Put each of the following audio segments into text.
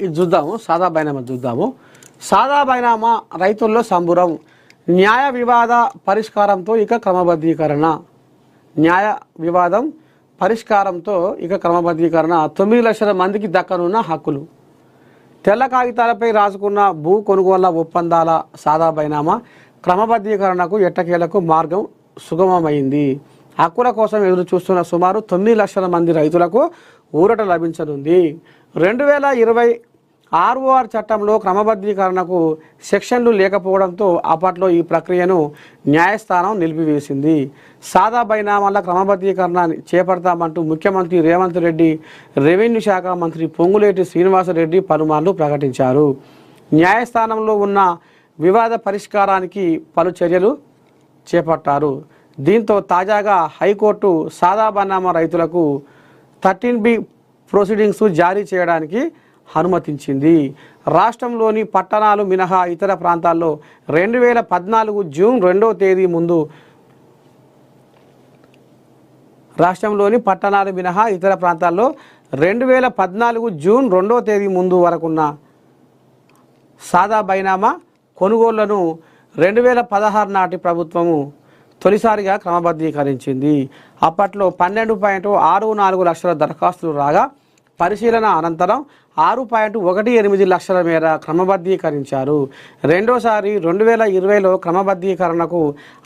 ఇది చూద్దాము, సాదా బైనామా చూద్దాము. సాదా బైనామా రైతుల్లో సంబురం, న్యాయ వివాద పరిష్కారంతో ఇక క్రమబద్ధీకరణ. న్యాయ వివాదం పరిష్కారంతో ఇక క్రమబద్ధీకరణ. 9 లక్షల మందికి దక్కనున్న హక్కులు. తెల్ల కాగితాలపై రాసుకున్న భూ కొనుగోళ్ల ఒప్పందాల సాదా బైనామా క్రమబద్ధీకరణకు ఎట్టకేలకు మార్గం సుగమమైంది. హక్కుల కోసం ఎదురు చూస్తున్న సుమారు 9 లక్షల మంది రైతులకు ఊరట లభించనుంది. 2020 ROR చట్టంలో క్రమబద్ధీకరణకు సెక్షన్లు లేకపోవడంతో అప్పట్లో ఈ ప్రక్రియను న్యాయస్థానం నిలిపివేసింది. సాదా బైనామాల క్రమబద్ధీకరణ చేపడతామంటూ ముఖ్యమంత్రి రేవంత్ రెడ్డి, రెవెన్యూ శాఖ మంత్రి పొంగులేటి శ్రీనివాసరెడ్డి పలుమార్లు ప్రకటించారు. న్యాయస్థానంలో ఉన్న వివాద పరిష్కారానికి పలు చర్యలు చేపట్టారు. దీంతో తాజాగా హైకోర్టు సాదా బైనామా రైతులకు 13B ప్రొసీడింగ్స్ జారీ చేయడానికి అనుమతించింది. రాష్ట్రంలోని పట్టణాలు మినహా ఇతర ప్రాంతాల్లో 2014 జూన్ 2వ తేదీ ముందు వరకున్న సాదా బైనామా కొనుగోళ్లను 2016 నాటి ప్రభుత్వము తొలిసారిగా క్రమబద్ధీకరించింది. అప్పట్లో 12.64 లక్షల దరఖాస్తులు రాగా పరిశీలన అనంతరం 6.18 లక్షల మేర క్రమబద్ధీకరించారు. రెండోసారి 2020లో క్రమబద్ధీకరణకు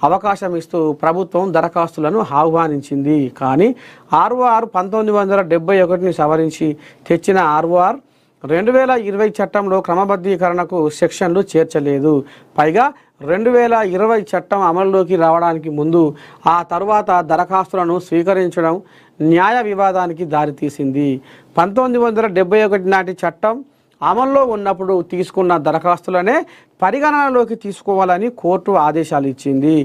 అవకాశం ఇస్తూ ప్రభుత్వం దరఖాస్తులను ఆహ్వానించింది. కానీ ROR 1971ని సవరించి తెచ్చిన ROR 2020 చట్టంలో క్రమబద్ధీకరణకు సెక్షన్లు చేర్చలేదు. పైగా 2020 చట్టం అమలులోకి రావడానికి ముందు ఆ తరువాత దరఖాస్తులను స్వీకరించడం న్యాయ వివాదానికి దారితీసింది. 1971 నాటి చట్టం అమల్లో ఉన్నప్పుడు తీసుకున్న దరఖాస్తులనే పరిగణనలోకి తీసుకోవాలని కోర్టు ఆదేశాలు ఇచ్చింది.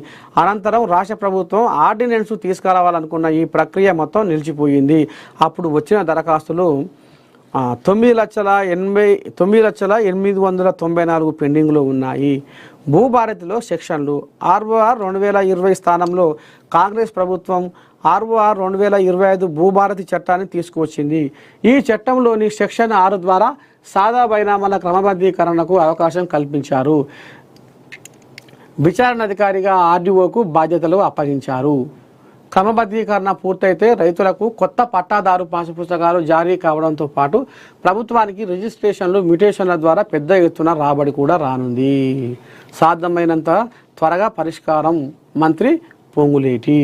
అనంతరం రాష్ట్ర ప్రభుత్వం ఆర్డినెన్స్ తీసుకురావాలనుకున్న ఈ ప్రక్రియ మొత్తం నిలిచిపోయింది. అప్పుడు వచ్చిన దరఖాస్తులు 9,894 పెండింగ్లో ఉన్నాయి. భూభారతిలో సెక్షన్లు. ROR 2020 స్థానంలో కాంగ్రెస్ ప్రభుత్వం ROR 2025 భూభారతి చట్టాన్ని తీసుకువచ్చింది. ఈ చట్టంలోని సెక్షన్ 6 ద్వారా సాదా బైనామాల క్రమబద్ధీకరణకు అవకాశం కల్పించారు. విచారణాధికారిగా RDOకు బాధ్యతలు అప్పగించారు. క్రమబద్ధీకరణ పూర్తయితే రైతులకు కొత్త పట్టాదారు పాసు పుస్తకాలు జారీ కావడంతో పాటు ప్రభుత్వానికి రిజిస్ట్రేషన్లు, మ్యూటేషన్ల ద్వారా పెద్ద ఎత్తున రాబడి కూడా రానుంది. సాధ్యమైనంత త్వరగా పరిష్కారం. మంత్రి పొంగులేటి.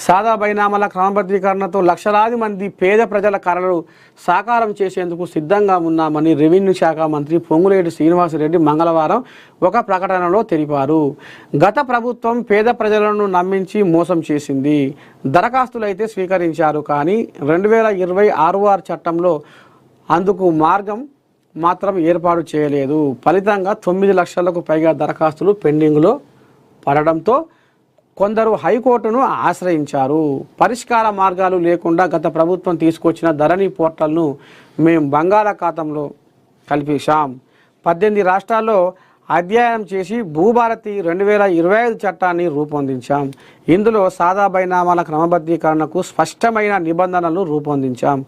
సాదా బైనామాల క్రమబద్ధీకరణతో లక్షలాది మంది పేద ప్రజల కలలు సాకారం చేసేందుకు సిద్ధంగా ఉన్నామని రెవెన్యూ శాఖ మంత్రి పొంగులేటి శ్రీనివాసరెడ్డి మంగళవారం ఒక ప్రకటనలో తెలిపారు. గత ప్రభుత్వం పేద ప్రజలను నమ్మించి మోసం చేసింది. దరఖాస్తులైతే స్వీకరించారు, కానీ 2020 ROR చట్టంలో అందుకు మార్గం మాత్రం ఏర్పాటు చేయలేదు. ఫలితంగా 9 లక్షలకు పైగా దరఖాస్తులు పెండింగ్లో పడడంతో కొందరు హైకోర్టును ఆశ్రయించారు. పరిష్కార మార్గాలు లేకుండా గత ప్రభుత్వం తీసుకొచ్చిన ధరణి పోర్టల్ను మేము బంగాళాఖాతంలో కలిపేశాం. 18 రాష్ట్రాల్లో అధ్యయనం చేసి భూభారతి 2025 చట్టాన్ని రూపొందించాం. ఇందులో సాదా బైనామాల క్రమబద్ధీకరణకు స్పష్టమైన నిబంధనలను రూపొందించాం.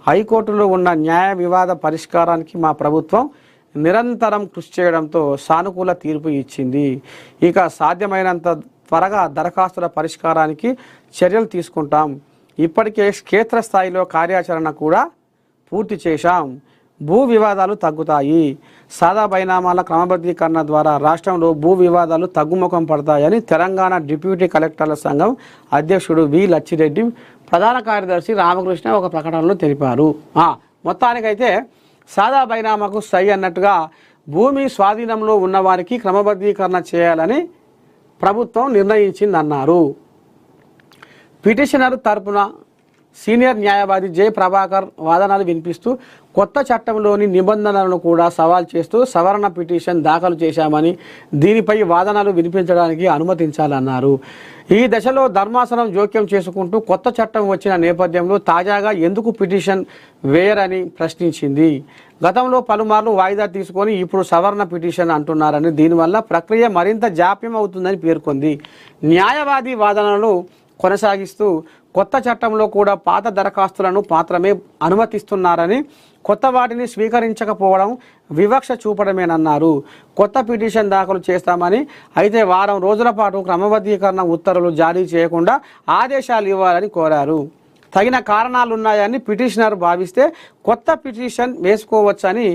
హైకోర్టులో ఉన్న న్యాయ వివాద పరిష్కారానికి మా ప్రభుత్వం నిరంతరం కృషి చేయడంతో సానుకూల తీర్పు ఇచ్చింది. ఇక సాధ్యమైనంత త్వరగా దరఖాస్తుల పరిష్కారానికి చర్యలు తీసుకుంటాం. ఇప్పటికే క్షేత్రస్థాయిలో కార్యాచరణ కూడా పూర్తి చేశాం. భూ వివాదాలు తగ్గుతాయి. సాదా బైనామాల క్రమబద్ధీకరణ ద్వారా రాష్ట్రంలో భూ వివాదాలు తగ్గుముఖం పడతాయని తెలంగాణ డిప్యూటీ కలెక్టర్ల సంఘం అధ్యక్షుడు వి లచ్చిరెడ్డి, ప్రధాన కార్యదర్శి రామకృష్ణ ఒక ప్రకటనలో తెలిపారు. మొత్తానికైతే సాదా బైనామాకు సై అన్నట్టుగా భూమి స్వాధీనంలో ఉన్నవారికి క్రమబద్ధీకరణ చేయాలని ప్రభుత్వం నిర్ణయించిందన్నారు. పిటిషనర్ తరపున సీనియర్ న్యాయవాది జె ప్రభాకర్ వాదనలు వినిపిస్తూ కొత్త చట్టంలోని నిబంధనలను కూడా సవాల్ చేస్తూ సవరణ పిటిషన్ దాఖలు చేశామని, దీనిపై వాదనలు వినిపించడానికి అనుమతించాలన్నారు. ఈ దశలో ధర్మాసనం జోక్యం చేసుకుంటూ కొత్త చట్టం వచ్చిన నేపథ్యంలో తాజాగా ఎందుకు పిటిషన్ వేయరని ప్రశ్నించింది. గతంలో పలుమార్లు వాయిదా తీసుకొని ఇప్పుడు సవరణ పిటిషన్ అంటున్నారని, దీనివల్ల ప్రక్రియ మరింత జాప్యం అవుతుందని పేర్కొంది. న్యాయవాది వాదనలను కొనసాగిస్తూ కొత్త చట్టంలో కూడా పాత దరఖాస్తులను మాత్రమే అనుమతిస్తున్నారని, కొత్త వాటిని స్వీకరించకపోవడం వివక్ష చూపడమేనన్నారు. కొత్త పిటిషన్ దాఖలు చేస్తామని, అయితే వారం రోజుల పాటు క్రమబద్ధీకరణ ఉత్తర్వులు జారీ చేయకుండా ఆదేశాలు ఇవ్వాలని కోరారు. తగిన కారణాలున్నాయని పిటిషనర్ భావిస్తే కొత్త పిటిషన్ వేసుకోవచ్చని,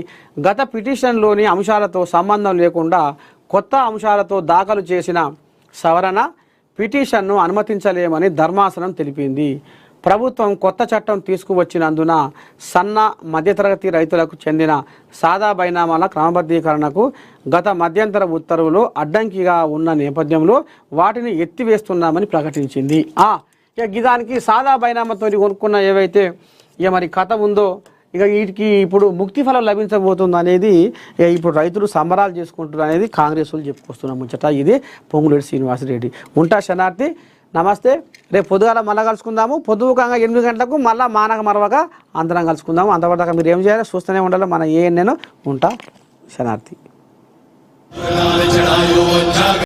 గత పిటిషన్లోని అంశాలతో సంబంధం లేకుండా కొత్త అంశాలతో దాఖలు చేసిన సవరణ పిటిషన్ను అనుమతించలేమని ధర్మాసనం తెలిపింది. ప్రభుత్వం కొత్త చట్టం తీసుకువచ్చినందున సన్న మధ్యతరగతి రైతులకు చెందిన సాదా బైనామాల క్రమబద్ధీకరణకు గత మధ్యంతర ఉత్తర్వులు అడ్డంకిగా ఉన్న నేపథ్యంలో వాటిని ఎత్తివేస్తున్నామని ప్రకటించింది. ఇక గిదానికి సాదా బైనామాతో కొనుక్కున్న ఏవైతే ఇక మరి కథ ఉందో, ఇక వీటికి ఇప్పుడు ముక్తి ఫలం లభించబోతుంది అనేది ఇప్పుడు రైతులు సంబరాలు చేసుకుంటున్నారు అనేది కాంగ్రెస్ వాళ్ళు చెప్పుకొస్తున్న ముచ్చట. ఇది పొంగులేటి శ్రీనివాసరెడ్డి. ఉంటా శనార్థి, నమస్తే. రేపు పొద్దుగాల మళ్ళీ కలుసుకుందాము. పొద్దుకంగా 8 గంటలకు మళ్ళీ మానక మరవక అందరం కలుసుకుందాము. అంతవరకు మీరు ఏం చేయాలి, చూస్తూనే ఉండాలి మన ఏఎన్ఎన్. ఉంటా శనార్థి.